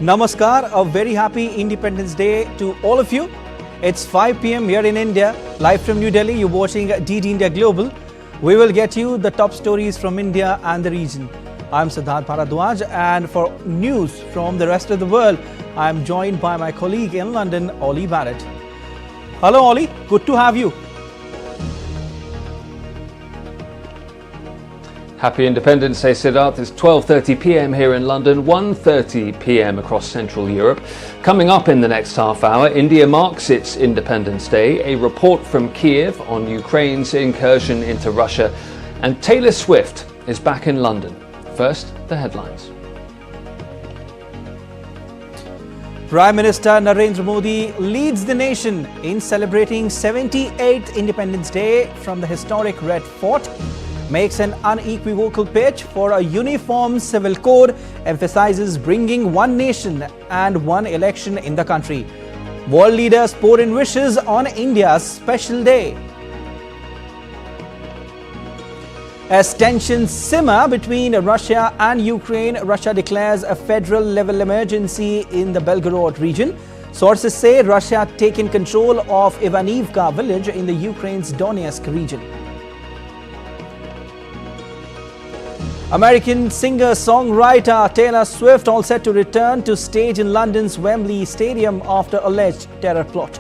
Namaskar, a very happy Independence Day to all of you. It's 5 p.m. here in India, live from New Delhi. You're watching DD India Global. We will get you the top stories from India and the region. I'm Prasar Bharati, and for news from the rest of the world, I'm joined by my colleague in London, Ollie Barrett. Hello Ollie, good to have you. Happy Independence Day, Siddharth. It's 12:30 p.m. here in London, 1:30 p.m. across Central Europe. Coming up in the next half hour, India marks its Independence Day, a report from Kiev on Ukraine's incursion into Russia, and Taylor Swift is back in London. First, the headlines. Prime Minister Narendra Modi leads the nation in celebrating 78th Independence Day from the historic Red Fort. Makes an unequivocal pitch for a uniform civil code, emphasizes bringing one nation and one election in the country. World leaders pour in wishes on India's special day. As tensions simmer between Russia and Ukraine, Russia declares a federal-level emergency in the Belgorod region. Sources say Russia taken control of Ivanivka village in the Ukraine's Donetsk region. American singer-songwriter Taylor Swift all set to return to stage in London's Wembley Stadium after alleged terror plot.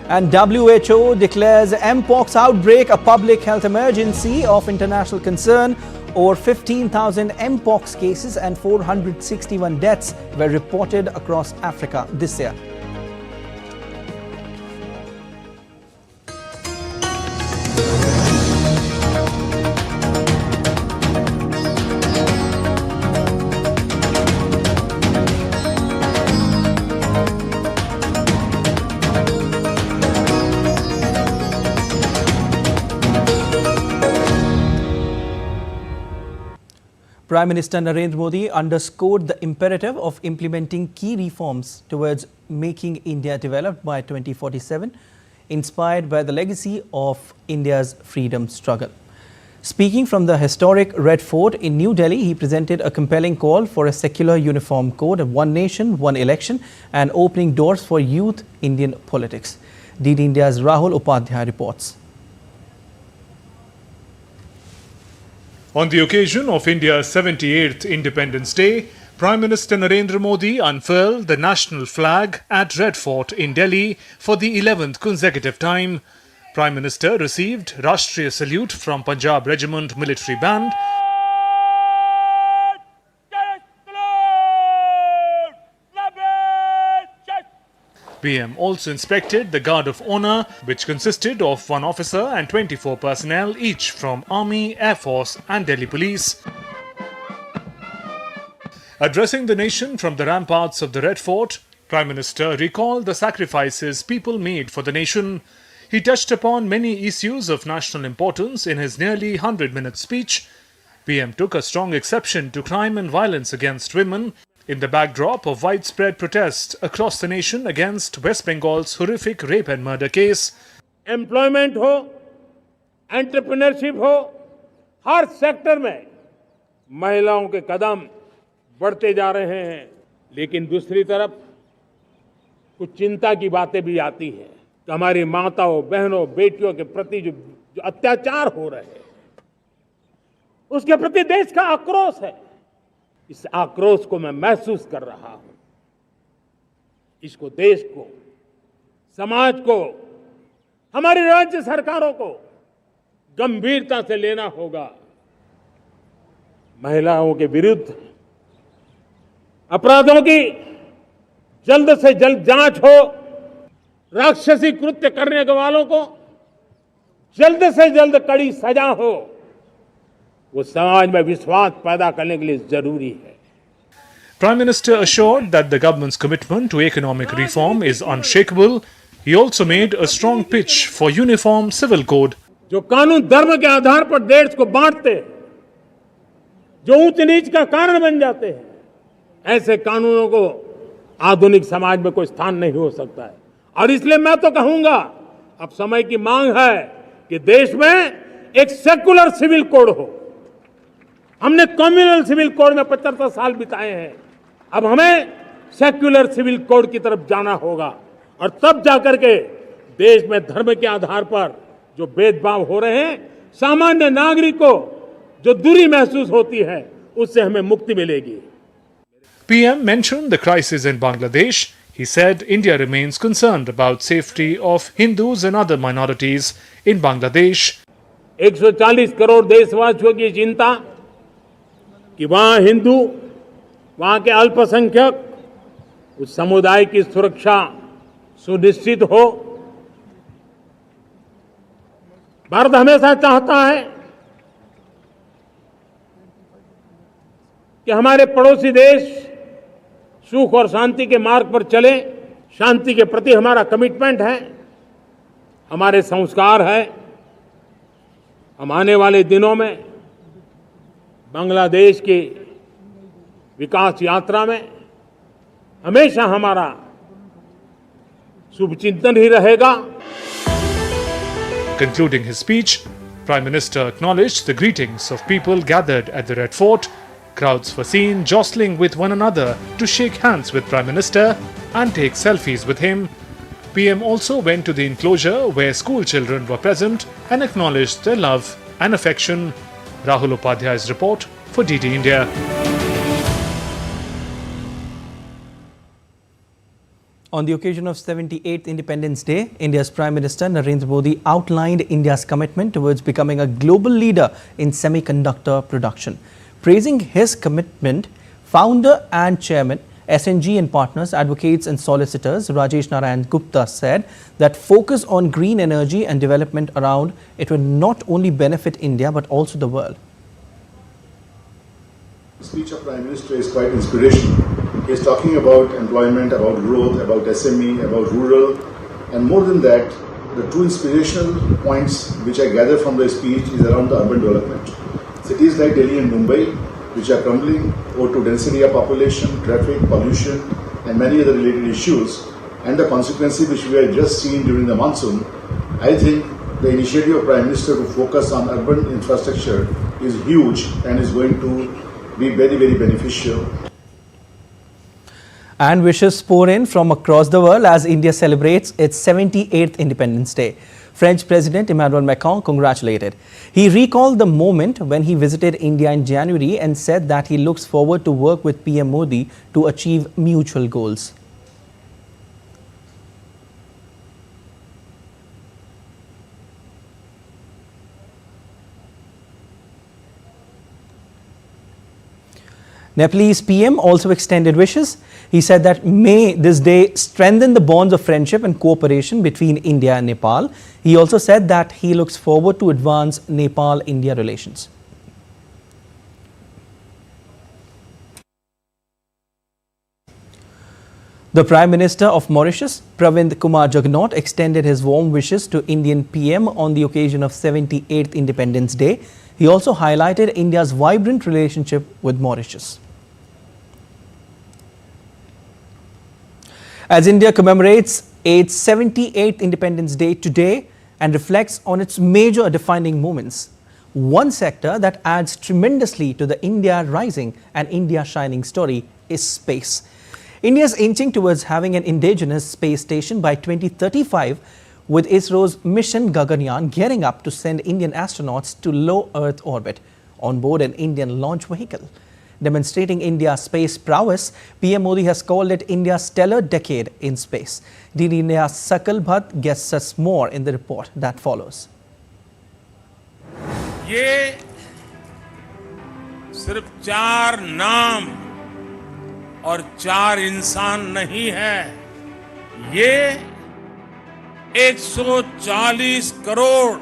And WHO declares mpox outbreak a public health emergency of international concern. Over 15,000 mpox cases and 461 deaths were reported across Africa this year. Prime Minister Narendra Modi underscored the imperative of implementing key reforms towards making India developed by 2047, inspired by the legacy of India's freedom struggle. Speaking from the historic Red Fort in New Delhi, he presented a compelling call for a secular uniform code of one nation, one election, and opening doors for youth Indian politics. DD India's Rahul Upadhyay reports. On the occasion of India's 78th Independence Day, Prime Minister Narendra Modi unfurled the national flag at Red Fort in Delhi for the 11th consecutive time. Prime Minister received Rashtriya Salute from Punjab Regiment Military Band. PM also inspected the Guard of Honour, which consisted of 1 officer and 24 personnel, each from Army, Air Force and Delhi Police. Addressing the nation from the ramparts of the Red Fort, Prime Minister recalled the sacrifices people made for the nation. He touched upon many issues of national importance in his nearly 100-minute speech. PM took a strong exception to crime and violence against women, in the backdrop of widespread protests across the nation against West Bengal's horrific rape and murder case. Employment हो, entrepreneurship हो, हर sector में महिलाओं के कदम बढ़ते जा रहे हैं, लेकिन दूसरी तरफ कुछ चिंता की बातें भी आती हैं कि हमारी माताओं, बहनों, बेटियों के प्रति जो अत्याचार हो रहे हैं, उसके प्रति देश का आक्रोश है। इस आक्रोश को मैं महसूस कर रहा हूं। इसको देश को, समाज को, हमारी राज्य सरकारों को गंभीरता से लेना होगा। महिलाओं के विरुद्ध अपराधों की जल्द से जल्द जांच हो, राक्षसी कृत्य करने वालों को जल्द से जल्द कड़ी सजा हो, वो समाज में विश्वास पैदा करने के लिए जरूरी है। Prime Minister assured that the government's commitment to economic reform is unshakable. He also made a strong pitch for uniform civil code. जो कानून धर्म के आधार पर देश को बांटते, जो ऊंच नीच का कारण बन जाते हैं, ऐसे कानूनों को आधुनिक समाज में कोई स्थान नहीं हो सकता है। और इसलिए मैं तो कहूंगा, अब समय की मांग है कि देश में एक सेकुलर सिविल कोड हो। हमने कम्युनल सिविल कोड में 75 साल बिताए हैं। अब हमें सेक्युलर सिविल कोड की तरफ जाना होगा और तब जाकर के देश में धर्म के आधार पर जो भेदभाव हो रहे हैं, सामान्य नागरिक को जो दूरी महसूस होती है, उससे हमें मुक्ति मिलेगी। PM mentioned the crisis in Bangladesh. He said India remains concerned about safety of Hindus and other minorities in Bangladesh. 140 crore देशवासियों की चिंता कि वहां हिंदू, वहां के अल्पसंख्यक, उस समुदाय की सुरक्षा सुनिश्चित हो। भारत हमेशा चाहता है कि हमारे पड़ोसी देश सुख और शांति के मार्ग पर चले। शांति के प्रति हमारा कमिटमेंट है, हमारे संस्कार है। हम आने वाले दिनों में बांग्लादेश की विकास यात्रा में हमेशा हमारा शुभचिंतन ही रहेगा। Concluding his speech, Prime Minister acknowledged the greetings of people gathered at the Red Fort. Crowds were seen jostling with one another to shake hands with Prime Minister and take selfies with him. PM also went to the enclosure where school children were present and acknowledged their love and affection. Rahul Upadhyay's report for DD India. On the occasion of 78th Independence Day, India's Prime Minister Narendra Modi outlined India's commitment towards becoming a global leader in semiconductor production. Praising his commitment, founder and chairman, SNG and partners, advocates and solicitors, Rajesh Narayan Gupta said that focus on green energy and development around it will not only benefit India but also the world. The speech of Prime Minister is quite inspirational. He is talking about employment, about growth, about SME, about rural, and more than that, the two inspirational points which I gather from the speech is around the urban development. Cities like Delhi and Mumbai, which are crumbling over to density of population, traffic, pollution, and many other related issues, and the consequences which we have just seen during the monsoon, I think the initiative of Prime Minister to focus on urban infrastructure is huge and is going to be very, very beneficial. And wishes pour in from across the world as India celebrates its 78th Independence Day. French President Emmanuel Macron congratulated. He recalled the moment when he visited India in January and said that he looks forward to work with PM Modi to achieve mutual goals. Nepalese PM also extended wishes. He said that may this day strengthen the bonds of friendship and cooperation between India and Nepal. He also said that he looks forward to advance Nepal-India relations. The Prime Minister of Mauritius, Pravind Kumar Jugnauth, extended his warm wishes to Indian PM on the occasion of 78th Independence Day. He also highlighted India's vibrant relationship with Mauritius. As India commemorates its 78th Independence Day today and reflects on its major defining moments, one sector that adds tremendously to the India rising and India shining story is space. India is inching towards having an indigenous space station by 2035, with ISRO's mission Gaganyaan gearing up to send Indian astronauts to low Earth orbit on board an Indian launch vehicle. Demonstrating India's space prowess, PM Modi has called it India's stellar decade in space. DD India's Sakal Bhatt gets us more in the report that follows. ये सिर्फ 4 नाम और 4 इंसान नहीं है, ये 140 crore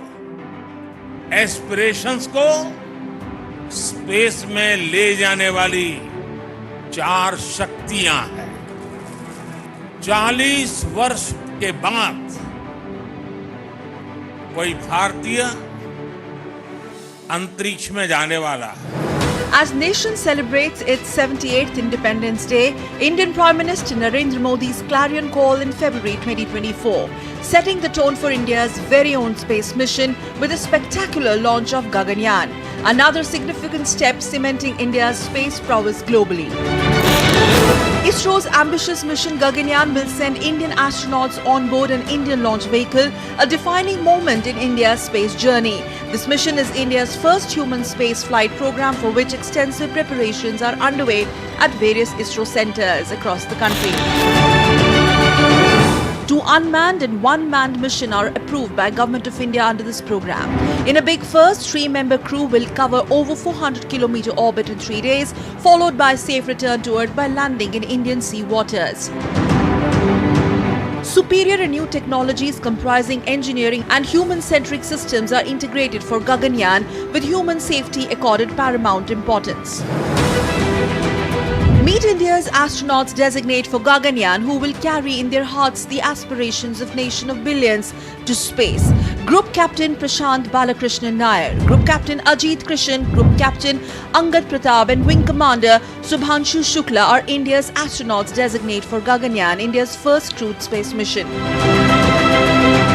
aspirations को space में ले जाने वाली 4 शक्तियां हैं। 40 वर्ष के बाद कोई भारतीय अंतरिक्ष में जाने वाला है। As nation celebrates its 78th Independence Day, Indian Prime Minister Narendra Modi's clarion call in February 2024, setting the tone for India's very own space mission with a spectacular launch of Gaganyaan. another significant step cementing India's space prowess globally. ISRO's ambitious mission Gaganyaan will send Indian astronauts on board an Indian launch vehicle, a defining moment in India's space journey. This mission is India's first human space flight program, for which extensive preparations are underway at various ISRO centers across the country. Two unmanned and one manned mission are approved by Government of India under this program. In a big first, 3-member crew will cover over 400-kilometer orbit in 3 days, followed by a safe return to Earth by landing in Indian sea waters. Superior and new technologies comprising engineering and human-centric systems are integrated for Gaganyaan, with human safety accorded paramount importance. Meet India's astronauts designate for Gaganyaan, who will carry in their hearts the aspirations of nation of billions to space. Group Captain Prashant Balakrishnan Nair, Group Captain Ajit Krishan, Group Captain Angad Pratap and Wing Commander Subhanshu Shukla are India's astronauts designate for Gaganyaan, India's first crewed space mission.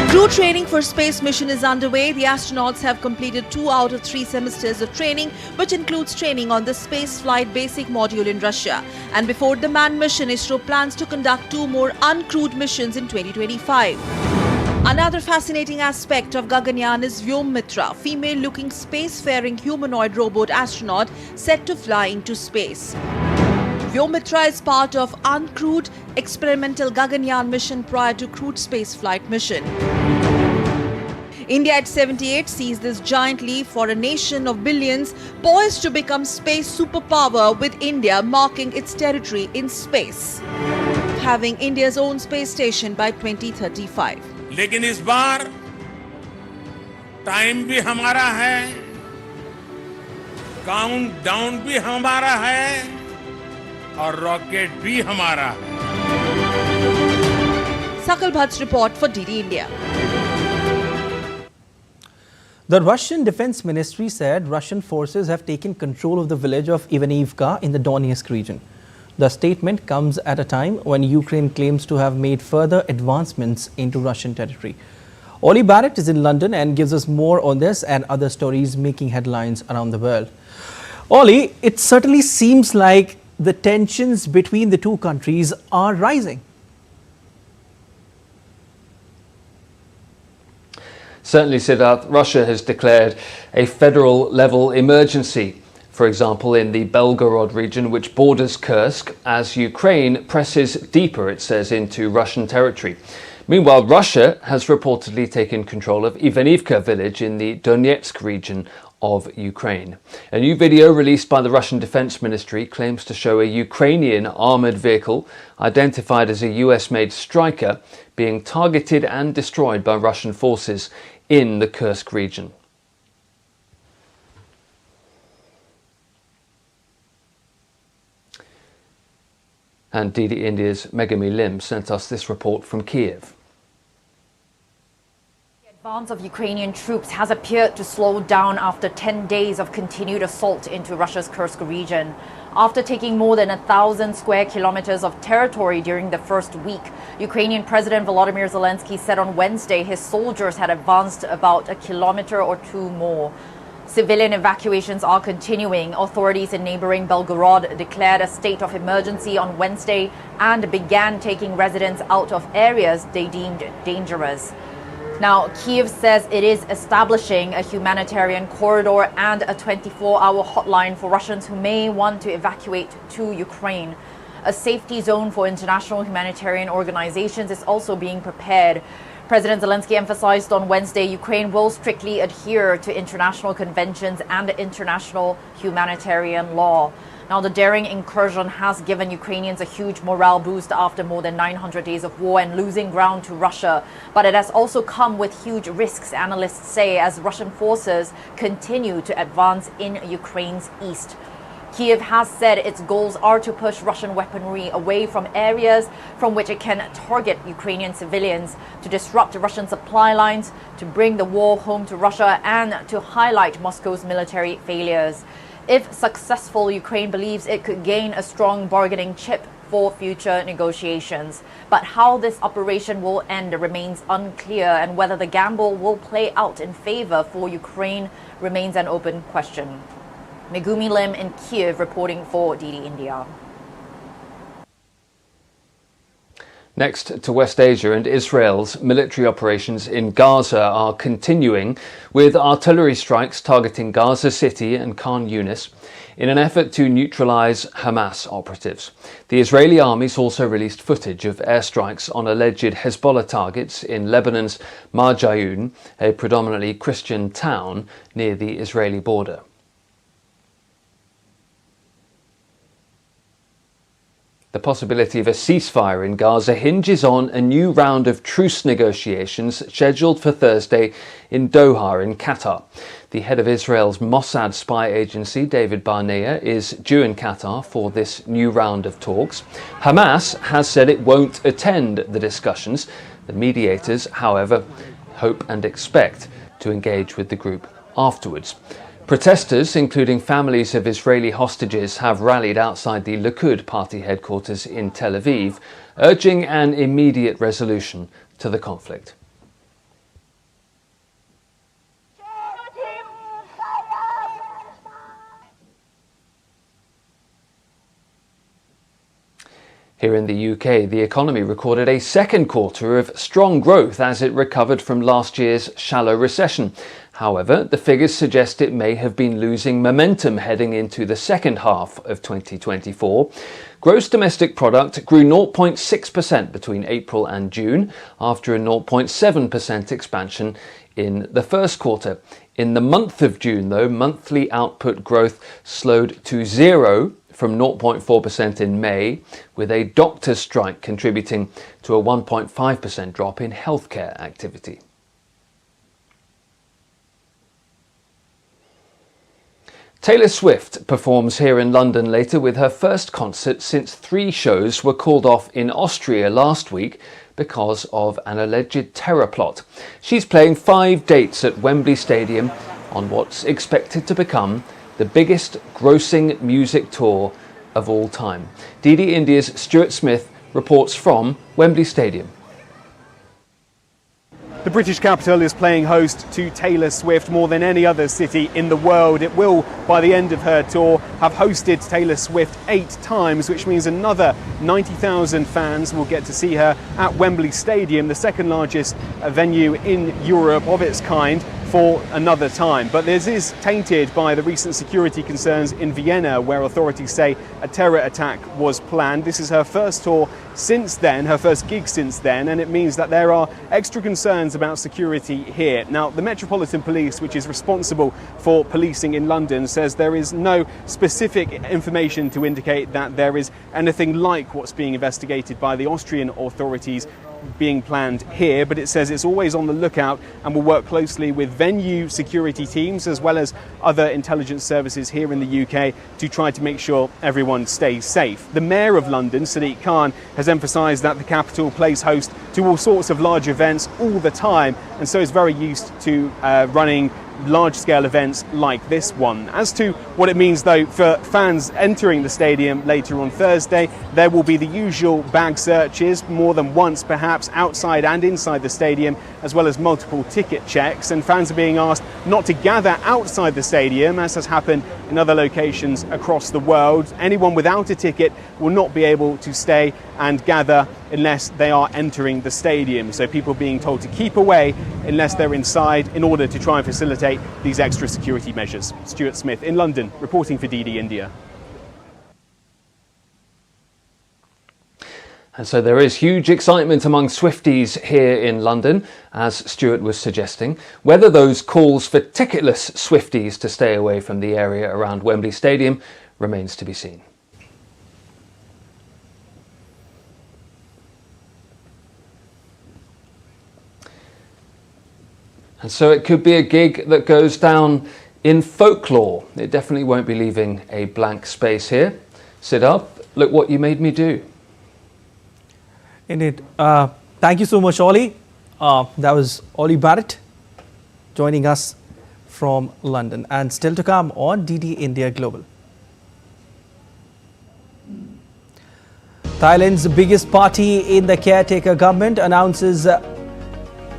Crew training for space mission is underway. The astronauts have completed 2 out of 3 semesters of training, which includes training on the space flight basic module in Russia. And before the manned mission, ISRO plans to conduct 2 more uncrewed missions in 2025. Another fascinating aspect of Gaganyaan is Vyomitra, female-looking spacefaring humanoid robot astronaut set to fly into space. Vyomitra is part of uncrewed experimental Gaganyaan mission prior to crewed spaceflight mission. India at 78 sees this giant leap for a nation of billions poised to become space superpower, with India marking its territory in space, having India's own space station by 2035. लेकिन इस बार time भी हमारा है, countdown भी हमारा है और rocket भी हमारा है. Sakal Bhatt's report for DD India. The Russian Defense Ministry said Russian forces have taken control of the village of Ivanivka in the Donetsk region. The statement comes at a time when Ukraine claims to have made further advancements into Russian territory. Oli Barrett is in London and gives us more on this and other stories making headlines around the world. Oli, it certainly seems like the tensions between the two countries are rising. Certainly, Siddharth, Russia has declared a federal level emergency, for example, in the Belgorod region, which borders Kursk, as Ukraine presses deeper, it says, into Russian territory. Meanwhile, Russia has reportedly taken control of Ivanivka village in the Donetsk region of Ukraine. A new video released by the Russian Defense Ministry claims to show a Ukrainian armoured vehicle identified as a US-made Striker being targeted and destroyed by Russian forces in the Kursk region. And DD India's Megami Lim sent us this report from Kiev. The advance of Ukrainian troops has appeared to slow down after 10 days of continued assault into Russia's Kursk region. After taking more than 1,000 square kilometers of territory during the first week, Ukrainian President Volodymyr Zelensky said on Wednesday his soldiers had advanced about a kilometer or 2 more. Civilian evacuations are continuing. Authorities in neighboring Belgorod declared a state of emergency on Wednesday and began taking residents out of areas they deemed dangerous. Now, Kiev says it is establishing a humanitarian corridor and a 24-hour hotline for Russians who may want to evacuate to Ukraine. A safety zone for international humanitarian organizations is also being prepared. President Zelensky emphasized on Wednesday Ukraine will strictly adhere to international conventions and international humanitarian law. Now, the daring incursion has given Ukrainians a huge morale boost after more than 900 days of war and losing ground to Russia. But it has also come with huge risks, analysts say, as Russian forces continue to advance in Ukraine's east. Kiev has said its goals are to push Russian weaponry away from areas from which it can target Ukrainian civilians, to disrupt Russian supply lines, to bring the war home to Russia, and to highlight Moscow's military failures. If successful, Ukraine believes it could gain a strong bargaining chip for future negotiations. But how this operation will end remains unclear, and whether the gamble will play out in favor for Ukraine remains an open question. Megumi Lim in Kiev reporting for DD India. Next to West Asia, and Israel's military operations in Gaza are continuing, with artillery strikes targeting Gaza City and Khan Yunis in an effort to neutralize Hamas operatives. The Israeli army's also released footage of airstrikes on alleged Hezbollah targets in Lebanon's Marjayoun, a predominantly Christian town near the Israeli border. The possibility of a ceasefire in Gaza hinges on a new round of truce negotiations scheduled for Thursday in Doha in Qatar. The head of Israel's Mossad spy agency, David Barnea, is due in Qatar for this new round of talks. Hamas has said it won't attend the discussions. The mediators, however, hope and expect to engage with the group afterwards. Protesters, including families of Israeli hostages, have rallied outside the Likud party headquarters in Tel Aviv, urging an immediate resolution to the conflict. Here in the UK, the economy recorded a second quarter of strong growth as it recovered from last year's shallow recession. However, the figures suggest it may have been losing momentum heading into the second half of 2024. Gross domestic product grew 0.6% between April and June, after a 0.7% expansion in the first quarter. In the month of June, though, monthly output growth slowed to zero from 0.4% in May, with a doctor's strike contributing to a 1.5% drop in healthcare activity. Taylor Swift performs here in London later with her first concert since 3 shows were called off in Austria last week because of an alleged terror plot. She's playing 5 dates at Wembley Stadium on what's expected to become the biggest grossing music tour of all time. DD India's Stuart Smith reports from Wembley Stadium. The British capital is playing host to Taylor Swift more than any other city in the world. It will, by the end of her tour, have hosted Taylor Swift 8 times, which means another 90,000 fans will get to see her at Wembley Stadium, the second largest venue in Europe of its kind, for another time. But this is tainted by the recent security concerns in Vienna, where authorities say a terror attack was planned. This is her first tour since then, her first gig since then, and it means that there are extra concerns about security here. Now, the Metropolitan Police, which is responsible for policing in London, says there is no specific information to indicate that there is anything like what's being investigated by the Austrian authorities being planned here, but it says it's always on the lookout and will work closely with venue security teams as well as other intelligence services here in the UK to try to make sure everyone stays safe. The Mayor of London, Sadiq Khan, has emphasised that the capital plays host to all sorts of large events all the time, and so is very used to running large-scale events like this one. As to what it means, though, for fans entering the stadium later on Thursday, there will be the usual bag searches, more than once perhaps, outside and inside the stadium, as well as multiple ticket checks, and fans are being asked not to gather outside the stadium, as has happened in other locations across the world. Anyone without a ticket will not be able to stay and gather unless they are entering the stadium. So people being told to keep away unless they're inside in order to try and facilitate these extra security measures. Stuart Smith in London, reporting for DD India. And so there is huge excitement among Swifties here in London, as Stuart was suggesting. Whether those calls for ticketless Swifties to stay away from the area around Wembley Stadium remains to be seen. And so it could be a gig that goes down in folklore. It definitely won't be leaving a blank space here. Sit up, look what you made me do. Indeed. Thank you so much, Ollie. That was Ollie Barrett joining us from London. And still to come on DD India Global. Thailand's biggest party in the caretaker government announces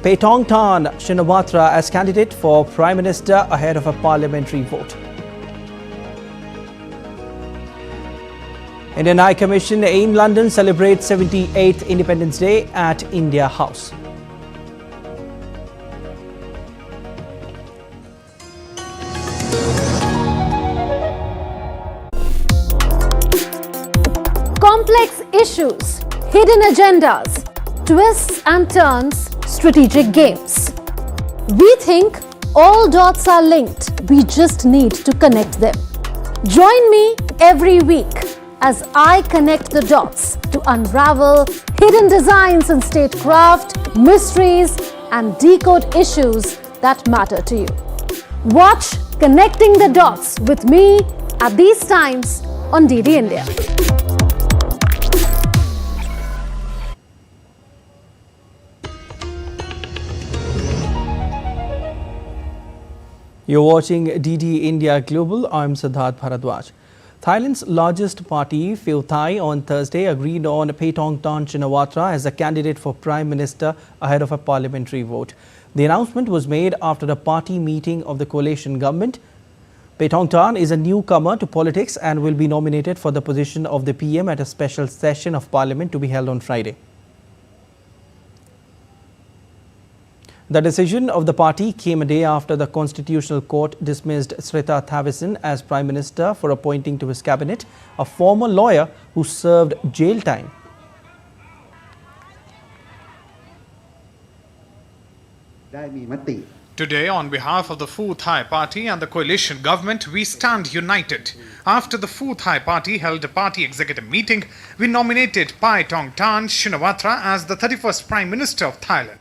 Paetongtarn Shinawatra as candidate for Prime Minister ahead of a parliamentary vote. Indian High Commission in London celebrates 78th Independence Day at India House. Complex issues, hidden agendas, twists and turns, strategic games. We think all dots are linked. We just need to connect them. Join me every week as I connect the dots to unravel hidden designs in statecraft, mysteries, and decode issues that matter to you. Watch Connecting the Dots with me at these times on DD India. You're watching DD India Global. I'm Siddharth Bharadwaj. Thailand's largest party, Pheu Thai, on Thursday agreed on Paetongtarn Shinawatra as a candidate for Prime Minister ahead of a parliamentary vote. The announcement was made after a party meeting of the coalition government. Paetongtarn is a newcomer to politics and will be nominated for the position of the PM at a special session of Parliament to be held on Friday. The decision of the party came a day after the Constitutional Court dismissed Srettha Thavisin as Prime Minister for appointing to his cabinet a former lawyer who served jail time. Today, on behalf of the Pheu Thai Party and the coalition government, we stand united. After the Pheu Thai Party held a party executive meeting, we nominated Paetongtarn Shinawatra as the 31st Prime Minister of Thailand.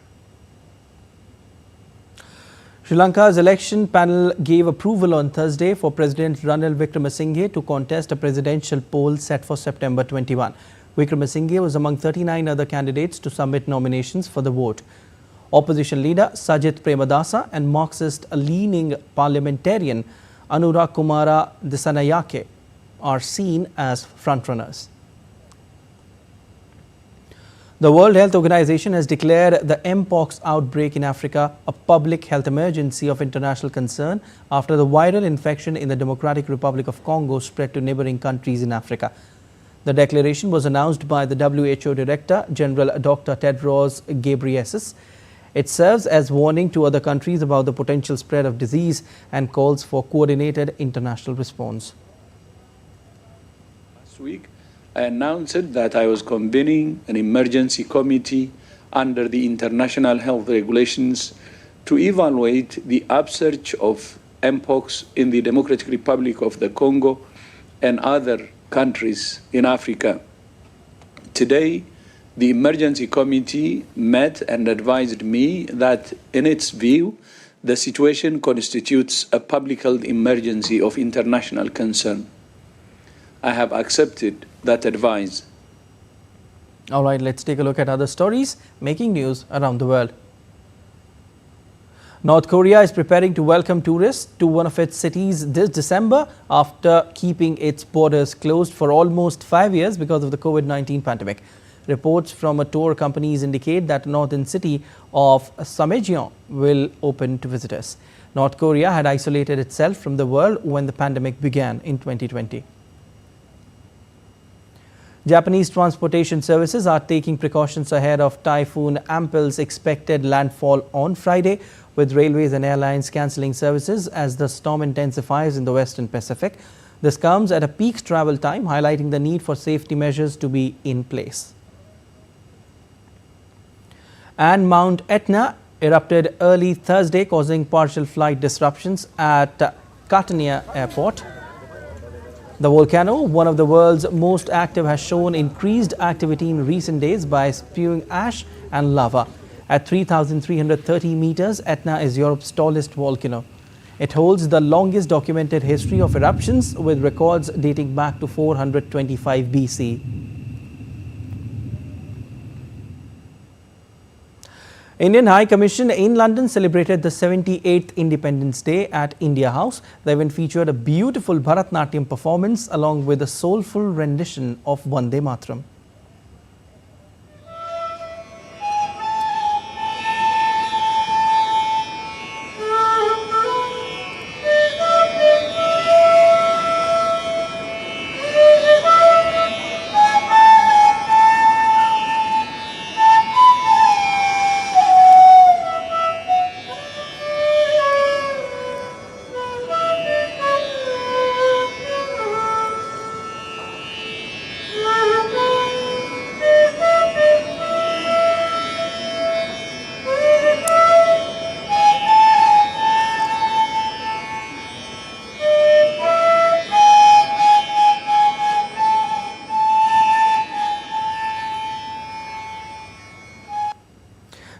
Sri Lanka's election panel gave approval on Thursday for President Ranil Wickremesinghe to contest a presidential poll set for September 21. Wickremesinghe was among 39 other candidates to submit nominations for the vote. Opposition leader Sajith Premadasa and Marxist-leaning parliamentarian Anura Kumara Disanayake are seen as frontrunners. The World Health Organization has declared the mpox outbreak in Africa a public health emergency of international concern after the viral infection in the Democratic Republic of Congo spread to neighboring countries in Africa. The declaration was announced by the WHO Director General Dr. Tedros Ghebreyesus. It serves as warning to other countries about the potential spread of disease and calls for coordinated international response. Last week, I announced that I was convening an emergency committee under the international health regulations to evaluate the upsurge of mpox in the Democratic Republic of the Congo and other countries in Africa. Today, the emergency committee met and advised me that, in its view, the situation constitutes a public health emergency of international concern. I have accepted that advice. All right, let's take a look at other stories making news around the world. North Korea is preparing to welcome tourists to one of its cities this December after keeping its borders closed for almost 5 years because of the COVID-19 pandemic. Reports from a tour companies indicate that the northern city of Samjeong will open to visitors. North Korea had isolated itself from the world when the pandemic began in 2020. Japanese transportation services are taking precautions ahead of Typhoon Ampel's expected landfall on Friday, with railways and airlines cancelling services as the storm intensifies in the Western Pacific. This comes at a peak travel time, highlighting the need for safety measures to be in place. And Mount Etna erupted early Thursday, causing partial flight disruptions at Catania Airport. The volcano, one of the world's most active, has shown increased activity in recent days by spewing ash and lava. At 3,330 meters, Etna is Europe's tallest volcano. It holds the longest documented history of eruptions, with records dating back to 425 BC. Indian High Commission in London celebrated the 78th Independence Day at India House. The event featured a beautiful Bharatnatyam performance along with a soulful rendition of Vande Mataram.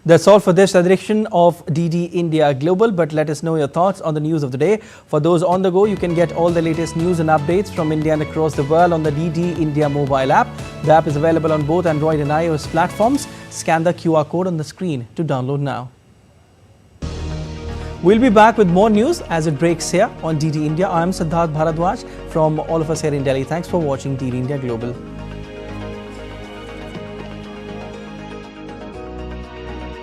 That's all for this edition of DD India Global, but let us know your thoughts on the news of the day. For those on the go, you can get all the latest news and updates from India and across the world on the DD India mobile app. The app is available on both Android and iOS platforms. Scan the QR code on the screen to download now. We'll be back with more news as it breaks here on DD India. I am Siddharth Bharadwaj from all of us here in Delhi. Thanks for watching DD India Global.